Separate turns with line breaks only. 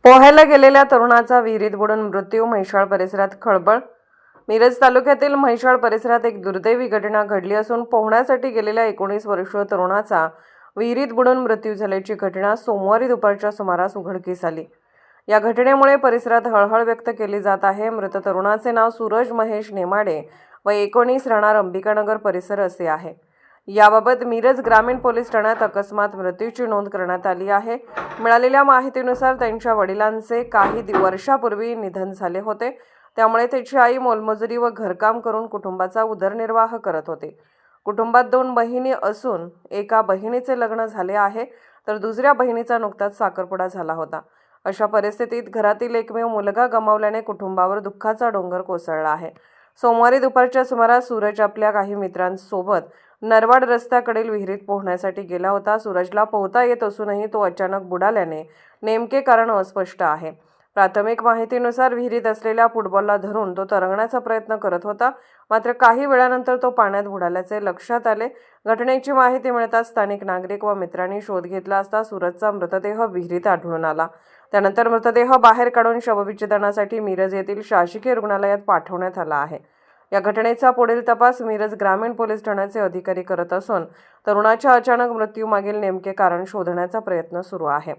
पोहायला गेलेल्या तरुणाचा विहिरीत बुडून मृत्यू. म्हैसाळ परिसरात खळबळ. मिरज तालुक्यातील म्हैसाळ परिसरात एक दुर्दैवी घटना घडली असून पोहण्यासाठी गेलेल्या 19 वर्षीय तरुणाचा विहिरीत बुडून मृत्यू झाल्याची घटना सोमवारी दुपारच्या सुमारास उघडकीस आली. या घटनेमुळे परिसरात हळहळ व्यक्त केली जात आहे. मृत तरुणाचे नाव सूरज महेश नेमाडे व 19 राहणार अंबिकानगर परिसर असे आहे. याबाबत मिरज ग्रामीण पोलीस ठाण्यात अकस्मात मृत्यूची नोंद करण्यात आली आहे. मिळालेल्या माहितीनुसार त्यांच्या वडिलांचे काही वर्षापूर्वी निधन झाले होते. त्यामुळे त्याची आई मोलमजुरी व घरकाम करून कुटुंबाचा उदरनिर्वाह करत होते. कुटुंबात 2 बहिणी असून एका बहिणीचे लग्न झाले आहे तर दुसऱ्या बहिणीचा नुकताच साखरपुडा झाला होता. अशा परिस्थितीत घरातील एकमेव मुलगा गमावल्याने कुटुंबावर दुःखाचा डोंगर कोसळला आहे. सोमवारी दुपारच्या सुमारास सूरज आपल्या काही मित्रांसोबत नरवाड रस्त्याकडील विहिरीत पोहण्यासाठी गेला होता. सूरजला पोहता येत असूनही तो अचानक बुडाल्याने नेमके कारण अस्पष्ट आहे. प्राथमिक माहितीनुसार विहिरीत असलेल्या फुटबॉलला धरून तो तरंगण्याचा प्रयत्न करत होता. मात्र काही वेळानंतर तो पाण्यात बुडाल्याचे लक्षात आले. घटनेची माहिती मिळताच स्थानिक नागरिक व मित्रांनी शोध घेतला असता सूरजचा मृतदेह विहिरीत आढळून आला. त्यानंतर मृतदेह बाहेर काढून शवविच्छेदनासाठी मिरज येथील शासकीय रुग्णालयात पाठवण्यात आला आहे. या घटनेचा पुढील तपास मिरज ग्रामीण पोलीस ठाण्याचे अधिकारी करत असून तरुणाच्या अचानक मृत्यूमागील नेमके कारण शोधण्याचा प्रयत्न सुरू आहे.